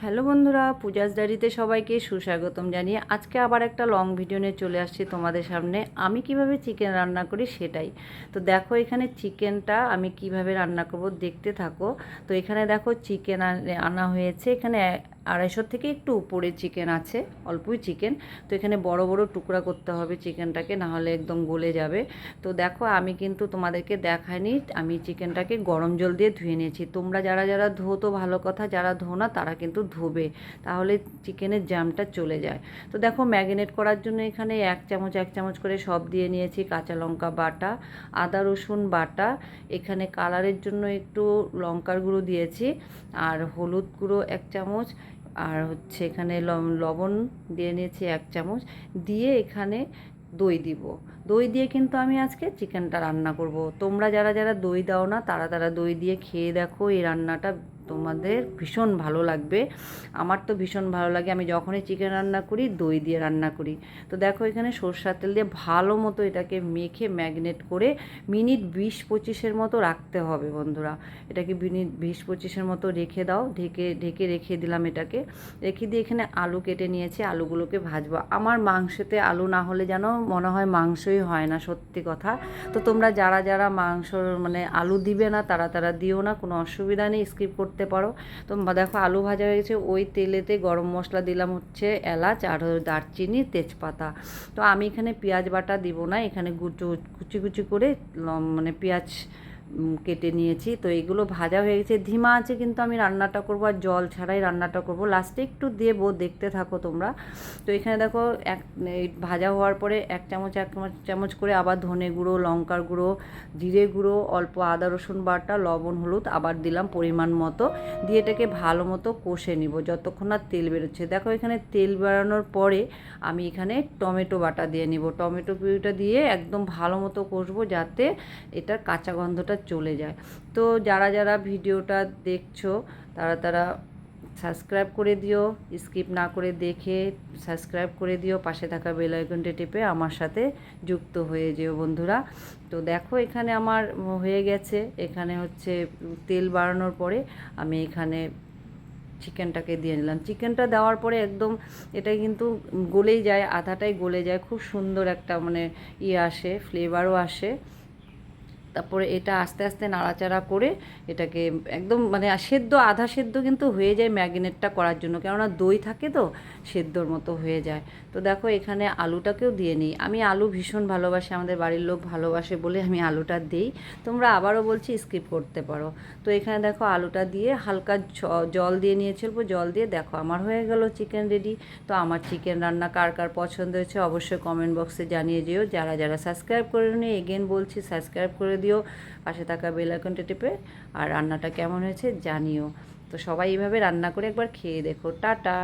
Hello বন্ধুরা, পূজাস ডায়েরিতে সবাইকে সুস্বাগতম জানিয়ে আজকে আবার একটা লং ভিডিও নিয়ে চলে আসছি তোমাদের সামনে। আমি কিভাবে চিকেন রান্না করি সেটাই। তো দেখো এখানে চিকেনটা আমি কিভাবে রান্না করব দেখতে থাকো। তো এখানে দেখো চিকেন আনা হয়েছে, এখানে 250 থেকে একটু উপরে চিকেন আছে, অল্পই চিকেন। তো এখানে বড় বড় টুকরা করতে হবে চিকেনটাকে, নাহলে একদম গলে যাবে। তো দেখো আমি কিন্তু তোমাদেরকে দেখাইনি, আমি চিকেনটাকে গরম জল দিয়ে ধুয়ে নিয়েছি। তোমরা যারা যারা ধো তো ভালো কথা, যারা ধো না তারা কিন্তু ধোবে, তাহলে চিকেনের জ্যামটা চলে যায়। তো দেখো ম্যারিনেট করার জন্য এখানে এক চামচ করে সব দিয়ে নিয়েছি। কাঁচা লঙ্কা বাটা, আদা রসুন বাটা, এখানে কালারের জন্য একটু লঙ্কার গুঁড়ো দিয়েছি, আর হলুদ গুঁড়ো 1 চামচ, আর হচ্ছে এখানে লবণ দিয়ে নিয়েছি 1 চামচ, দিয়ে এখানে দই দিব। দই দিয়ে কিন্তু আমি আজকে চিকেনটা রান্না করব। তোমরা যারা যারা দই দাও না তারা তারা দই দিয়ে খেয়ে দেখো, এই রান্নাটা তোমাদের ভীষণ ভালো লাগবে। আমার তো ভীষণ ভালো লাগে, আমি যখনই চিকেন রান্না করি দই দিয়ে রান্না করি। তো দেখো এখানে সরষের তেল দিয়ে ভালো মতো এটাকে মেখে ম্যাগনেট করে মিনিট 20-25 মতো রাখতে হবে বন্ধুরা। এটাকে মিনিট 20-25 মতো রেখে দাও, ঢেকে ঢেকে রেখে দিলাম। এটাকে রেখে দিয়ে এখানে আলু কেটে নিয়েছি, আলুগুলোকে ভাজবো। আমার মাংসতে আলু না হলে যেন মনে হয় মাংসই হয় না, সত্যি কথা। তো তোমরা যারা যারা মাংস মানে আলু দিবে না তারা তারা দিও না, কোনো অসুবিধা নেই, স্কিপ করতে পারো। তো দেখো আলু ভাজা হয়ে গেছে, ওই তেলেতে গরম মশলা দিলাম হচ্ছে এলাচ আর দারচিনি তেজপাতা। তো আমি এখানে পেঁয়াজ বাটা দিব না, এখানে কুচি কুচি করে মানে পেঁয়াজ কেটে নিয়েছি। তো এগুলো ভাজা হয়ে গেছে, ধিমা আছে কিন্তু আমি রান্নাটা করবো, আর জল ছাড়াই রান্নাটা করব। লাস্টে একটু দেবো, দেখতে থাকো তোমরা। তো এখানে দেখো ভাজা হওয়ার পরে 1 চামচ করে আবার ধনে গুঁড়ো, লঙ্কার গুঁড়ো, জিরে গুঁড়ো, অল্প আদা রসুন বাটা, লবণ হলুদ আবার দিলাম পরিমাণ মতো, দিয়ে এটাকে ভালো মতো কষে নিব যতক্ষণ না তেল বেরোচ্ছে। দেখো এখানে তেল বেরোনোর পরে আমি এখানে টমেটো বাটা দিয়ে নিব। টমেটো পিউরিটা দিয়ে একদম ভালো মতো কষবো যাতে এটার কাঁচা গন্ধটা চলে যায়। তো যারা যারা ভিডিওটা দেখছো তারা তারা সাবস্ক্রাইব করে দিও, স্কিপ না করে দেখে সাবস্ক্রাইব করে দিও, পাশে থাকা বেল আইকনটি টিপে আমার সাথে যুক্ত হয়ে যেও বন্ধুরা। তো দেখো এখানে আমার হয়ে গেছে, এখানে হচ্ছে তেল বাড়ানোর পরে আমি এখানে চিকেনটাকে দিয়ে নিলাম। চিকেনটা দেওয়ার পরে একদম এটা কিন্তু গলেই যায়, আধাটাই গলে যায়, খুব সুন্দর একটা মানে আসে, ফ্লেভারও আসে। তারপরে এটা আস্তে আস্তে নাড়াচাড়া করে এটাকে একদম মানে সেদ্ধ, আধা সেদ্ধ কিন্তু হয়ে যায় ম্যাগনেটটা করার জন্য, কেননা দই থাকে তো সেদ্ধর মতো হয়ে যায়। তো দেখো এখানে আলুটাকেও দিয়ে নিই, আমি আলু ভীষণ ভালোবাসি, আমাদের বাড়ির লোক ভালোবাসে বলে আমি আলুটা দিই। তোমরা আবারও বলছি স্কিপ করতে পারো। তো এখানে দেখো আলুটা দিয়ে হালকা জল দিয়ে নিয়েছিল, জল দিয়ে দেখো আমার হয়ে গেল চিকেন রেডি। তো আমার চিকেন রান্না কার কার পছন্দ হয়েছে অবশ্যই কমেন্ট বক্সে জানিয়ে দিও। যারা যারা সাবস্ক্রাইব করে নি এগেন বলছি সাবস্ক্রাইব করে দিও, পাশে থাকা বেল আইকনটা টিপে, আর রান্নাটা কেমন হয়েছে জানিও। তো সবাই এইভাবে রান্না করে একবার খেয়ে দেখো। টাটা।